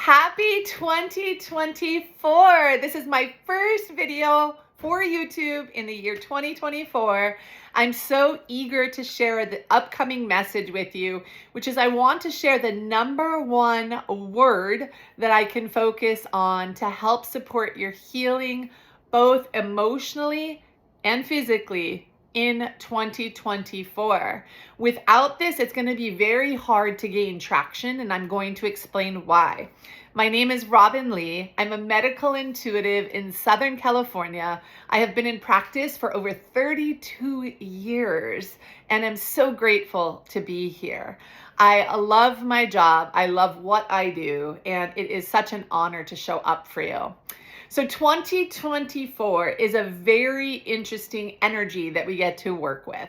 Happy 2024. This is my first video for YouTube in the year 2024. I'm so eager to share the upcoming message with you, which is I want to share the number one word that I can focus on to help support your healing, both emotionally and physically in 2024. Without this, it's going to be very hard to gain traction, and I'm going to explain why. My name is Robin Lee. I'm a medical intuitive in Southern California. I have been in practice for over 32 years, and I'm so grateful to be here. I love my job. I love what I do, and it is such an honor to show up for you. So 2024 is a very interesting energy that we get to work with.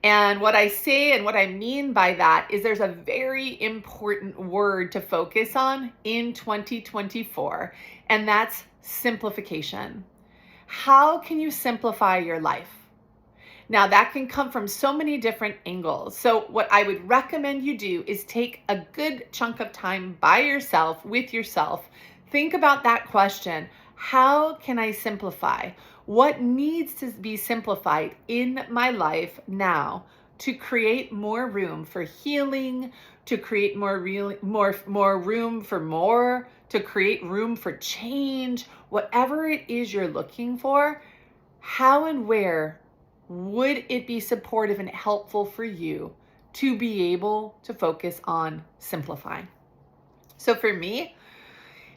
And what I say and what I mean by that is there's a very important word to focus on in 2024, and that's simplification. How can you simplify your life? Now, that can come from so many different angles. So what I would recommend you do is take a good chunk of time by yourself, with yourself. Think about that question. How can I simplify? What needs to be simplified in my life now to create more room for healing, to create more room for more, to create room for change, whatever it is you're looking for? How and where would it be supportive and helpful for you to be able to focus on simplifying? So for me,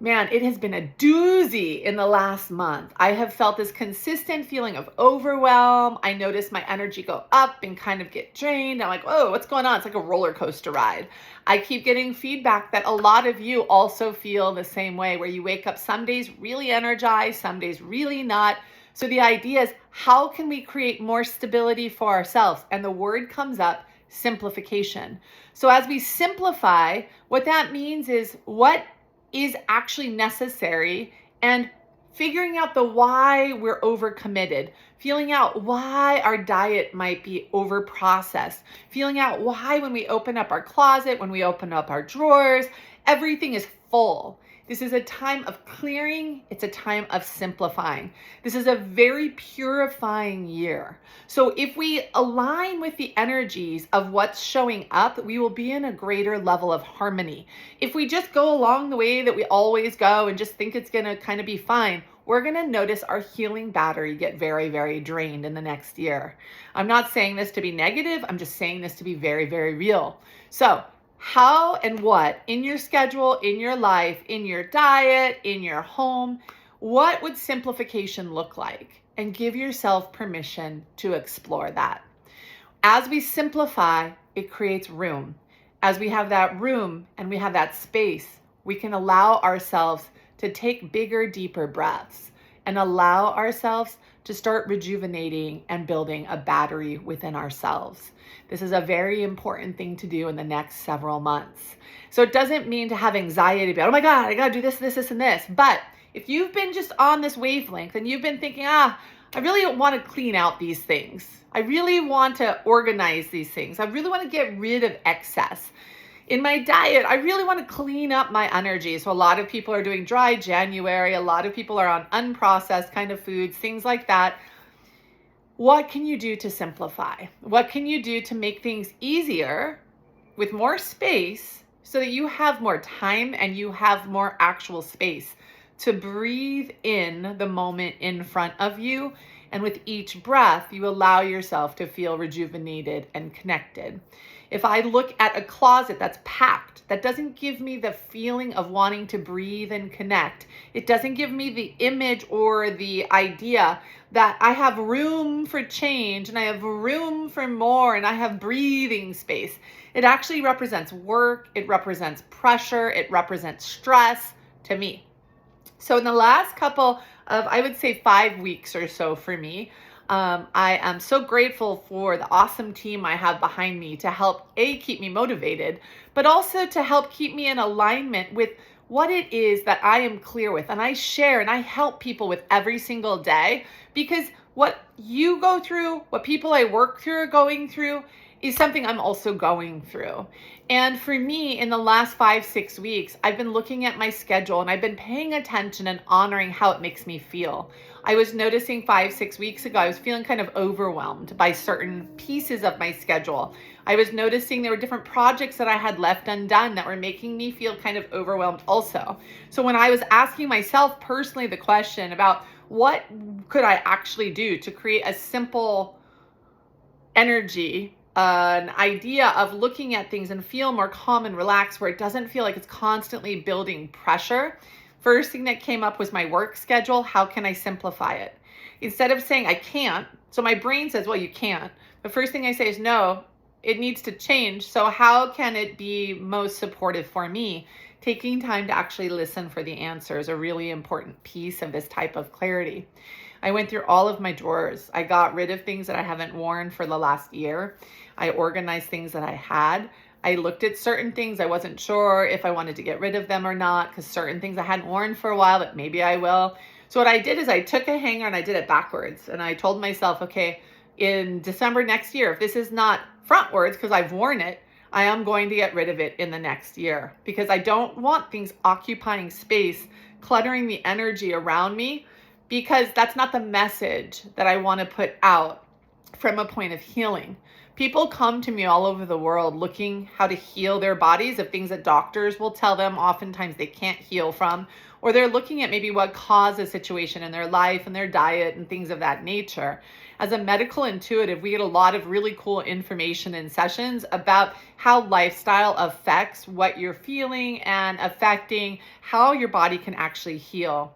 man, it has been a doozy in the last month. I have felt this consistent feeling of overwhelm. I notice my energy go up and kind of get drained. I'm like, whoa, what's going on? It's like a roller coaster ride. I keep getting feedback that a lot of you also feel the same way, where you wake up some days really energized, some days really not. So the idea is, how can we create more stability for ourselves? And the word comes up, simplification. So as we simplify, what that means is what is actually necessary, and figuring out the why we're overcommitted, feeling out why our diet might be over processed, feeling out why when we open up our closet, when we open up our drawers, everything is full. This is a time of clearing. It's a time of simplifying. This is a very purifying year. So if we align with the energies of what's showing up, we will be in a greater level of harmony. If we just go along the way that we always go and just think it's going to kind of be fine, we're going to notice our healing battery get very, very drained in the next year. I'm not saying this to be negative. I'm just saying this to be very, very real. So how and what in your schedule, in your life, in your diet, in your home, what would simplification look like? And give yourself permission to explore that. As we simplify, it creates room. As we have that room and we have that space, we can allow ourselves to take bigger, deeper breaths and allow ourselves to start rejuvenating and building a battery within ourselves. This is a very important thing to do in the next several months. So it doesn't mean to have anxiety about, oh my God, I gotta do this, and this. But if you've been just on this wavelength and you've been thinking, I really want to clean out these things. I really want to organize these things. I really want to get rid of excess. In my diet, I really want to clean up my energy. So a lot of people are doing dry January. A lot of people are on unprocessed kind of foods, things like that. What can you do to simplify? What can you do to make things easier with more space so that you have more time and you have more actual space to breathe in the moment in front of you? And with each breath, you allow yourself to feel rejuvenated and connected. If I look at a closet that's packed, that doesn't give me the feeling of wanting to breathe and connect. It doesn't give me the image or the idea that I have room for change and I have room for more and I have breathing space. It actually represents work. It represents pressure. It represents stress to me. So in the last couple of, I would say 5 weeks or so for me, I am so grateful for the awesome team I have behind me to help keep me motivated, but also to help keep me in alignment with what it is that I am clear with. And I share and I help people with every single day, because what you go through, what people I work through are going through, is something I'm also going through. And for me, in the last 5, 6 weeks, I've been looking at my schedule and I've been paying attention and honoring how it makes me feel. I was noticing 5, 6 weeks ago, I was feeling kind of overwhelmed by certain pieces of my schedule. I was noticing there were different projects that I had left undone that were making me feel kind of overwhelmed also. So when I was asking myself personally the question about what could I actually do to create a simple energy, an idea of looking at things and feel more calm and relaxed where it doesn't feel like it's constantly building pressure. First thing that came up was my work schedule. How can I simplify it? Instead of saying I can't, so my brain says, well, you can't. The first thing I say is no, it needs to change. So how can it be most supportive for me? Taking time to actually listen for the answer is a really important piece of this type of clarity. I went through all of my drawers. I got rid of things that I haven't worn for the last year. I organized things that I had. I looked at certain things. I wasn't sure if I wanted to get rid of them or not, because certain things I hadn't worn for a while, but maybe I will. So what I did is I took a hanger and I did it backwards. And I told myself, okay, in December next year, if this is not frontwards because I've worn it, I am going to get rid of it in the next year, because I don't want things occupying space, cluttering the energy around me, because that's not the message that I want to put out from a point of healing. People come to me all over the world looking how to heal their bodies of things that doctors will tell them oftentimes they can't heal from, or they're looking at maybe what caused a situation in their life and their diet and things of that nature. As a medical intuitive, we get a lot of really cool information in sessions about how lifestyle affects what you're feeling and affecting how your body can actually heal.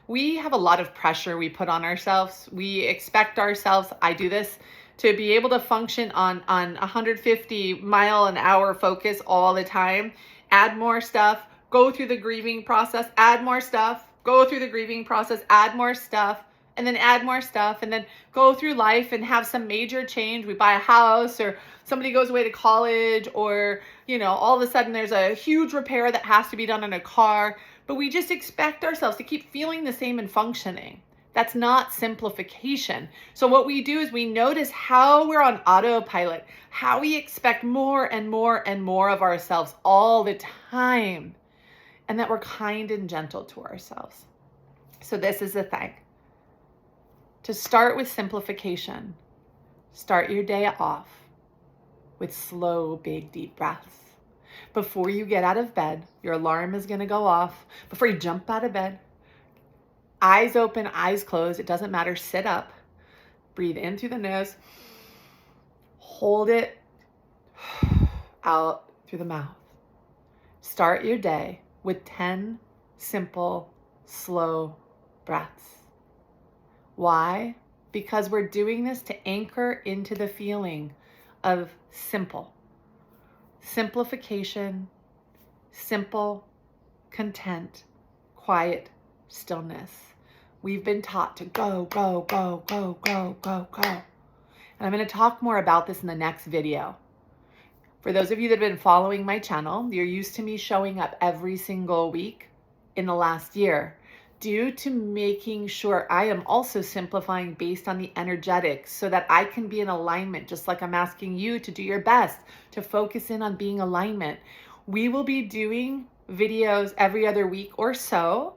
We have a lot of pressure we put on ourselves. We expect ourselves, I do this, to be able to function on 150 mile an hour focus all the time, add more stuff, go through the grieving process, add more stuff, go through the grieving process, add more stuff, and then add more stuff, and then go through life and have some major change. We buy a house, or somebody goes away to college, or, all of a sudden there's a huge repair that has to be done on a car, but we just expect ourselves to keep feeling the same and functioning. That's not simplification. So what we do is we notice how we're on autopilot, how we expect more and more and more of ourselves all the time, and that we're kind and gentle to ourselves. So this is the thing. To start with simplification, start your day off with slow, big, deep breaths. Before you get out of bed, your alarm is going to go off. Before you jump out of bed, eyes open, eyes closed, it doesn't matter, sit up, breathe in through the nose, hold it out through the mouth. Start your day with 10 simple, slow breaths. Why? Because we're doing this to anchor into the feeling of simple. Simplification, simple, content, quiet, stillness. We've been taught to go, go, go, go, go, go, go. And I'm going to talk more about this in the next video. For those of you that have been following my channel, you're used to me showing up every single week in the last year, due to making sure I am also simplifying based on the energetics so that I can be in alignment, just like I'm asking you to do your best to focus in on being alignment. We will be doing videos every other week or so,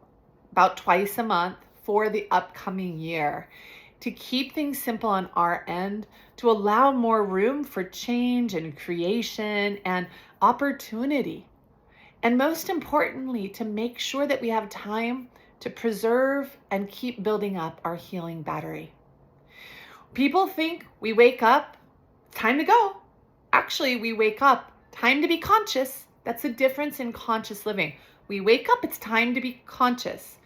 about twice a month for the upcoming year, to keep things simple on our end, to allow more room for change and creation and opportunity. And most importantly, to make sure that we have time to preserve and keep building up our healing battery. People think we wake up, time to go. Actually, we wake up, time to be conscious. That's the difference in conscious living. We wake up, it's time to be conscious.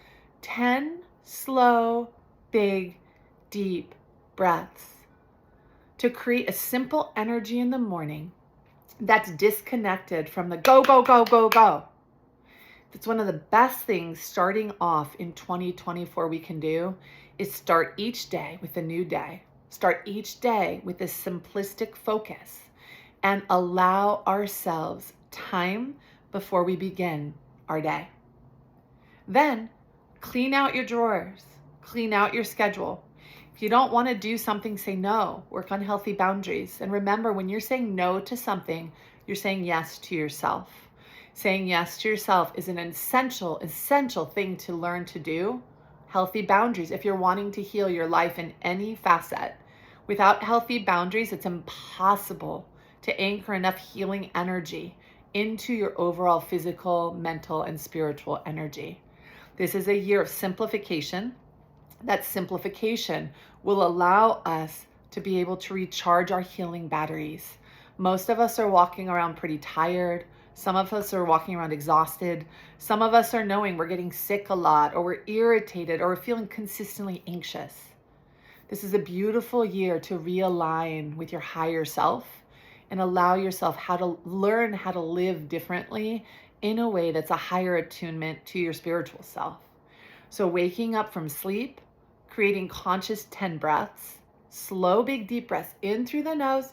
10 slow, big, deep breaths to create a simple energy in the morning that's disconnected from the go, go, go, go, go. That's one of the best things starting off in 2024 we can do, is start each day with a new day. Start each day with a simplistic focus and allow ourselves time before we begin our day. Then clean out your drawers, clean out your schedule. If you don't want to do something, say no. Work on healthy boundaries. And remember, when you're saying no to something, you're saying yes to yourself. Saying yes to yourself is an essential thing to learn to do. Healthy boundaries, if you're wanting to heal your life in any facet. Without healthy boundaries, it's impossible to anchor enough healing energy into your overall physical, mental, and spiritual energy. This is a year of simplification. That simplification will allow us to be able to recharge our healing batteries. Most of us are walking around pretty tired. Some of us are walking around exhausted. Some of us are knowing we're getting sick a lot, or we're irritated, or we're feeling consistently anxious. This is a beautiful year to realign with your higher self and allow yourself how to learn how to live differently in a way that's a higher attunement to your spiritual self. So waking up from sleep, creating conscious 10 breaths, slow, big, deep breaths in through the nose,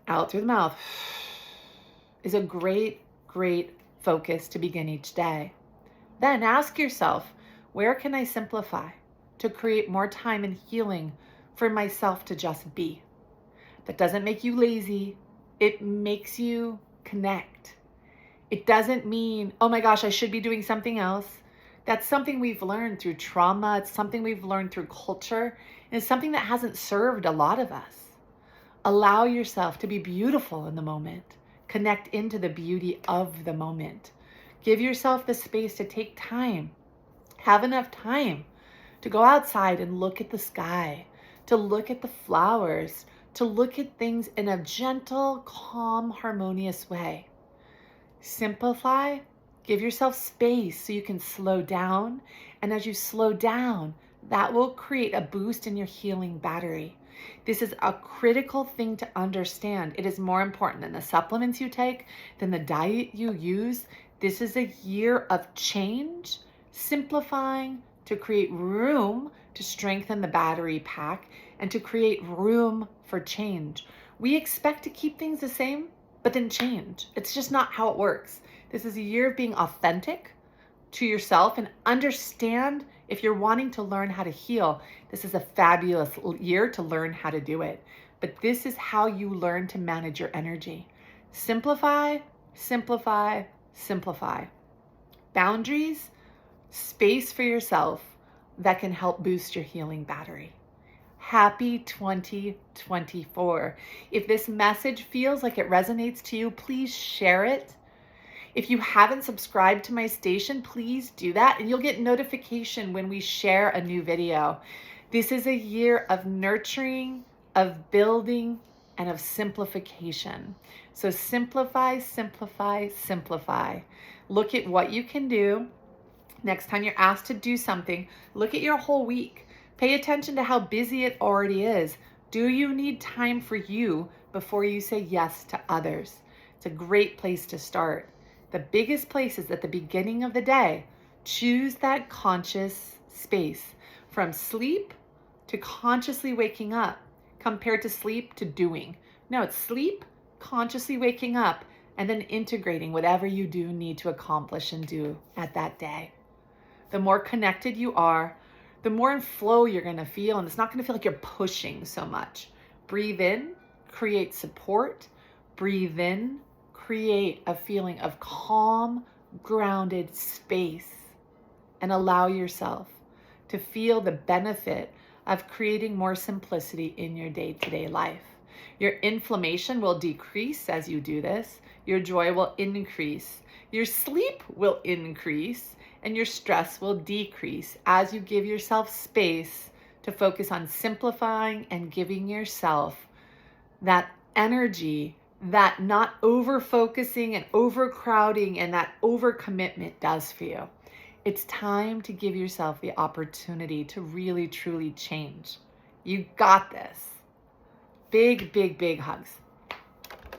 out through the mouth, is a great, great focus to begin each day. Then ask yourself, where can I simplify to create more time and healing for myself to just be? That doesn't make you lazy. It makes you connect. It doesn't mean, oh my gosh, I should be doing something else. That's something we've learned through trauma. It's something we've learned through culture. And it's something that hasn't served a lot of us. Allow yourself to be beautiful in the moment. Connect into the beauty of the moment. Give yourself the space to take time. Have enough time to go outside and look at the sky, to look at the flowers, to look at things in a gentle, calm, harmonious way. Simplify. Give yourself space so you can slow down. And as you slow down, that will create a boost in your healing battery. This is a critical thing to understand. It is more important than the supplements you take, than the diet you use. This is a year of change, simplifying to create room to strengthen the battery pack and to create room for change. We expect to keep things the same, but then change. It's just not how it works. This is a year of being authentic to yourself and understand if you're wanting to learn how to heal. This is a fabulous year to learn how to do it. But this is how you learn to manage your energy. Simplify, simplify, simplify. Boundaries, space for yourself that can help boost your healing battery. Happy 2024. If this message feels like it resonates to you, please share it. If you haven't subscribed to my station, please do that and you'll get notification when we share a new video. This is a year of nurturing, of building, and of simplification. So simplify, simplify, simplify. Look at what you can do. Next time you're asked to do something, look at your whole week. Pay attention to how busy it already is. Do you need time for you before you say yes to others? It's a great place to start. The biggest place is at the beginning of the day. Choose that conscious space from sleep to consciously waking up, compared to sleep to doing. No, it's sleep, consciously waking up, and then integrating whatever you do need to accomplish and do at that day. The more connected you are, the more in flow you're going to feel, and it's not going to feel like you're pushing so much. Breathe in, create support. Breathe in, create a feeling of calm, grounded space, and allow yourself to feel the benefit of creating more simplicity in your day-to-day life. Your inflammation will decrease as you do this. Your joy will increase. Your sleep will increase, and your stress will decrease as you give yourself space to focus on simplifying and giving yourself that energy that not over-focusing and overcrowding and that overcommitment does for you. It's time to give yourself the opportunity to really, truly change. You got this. Big, big, big hugs.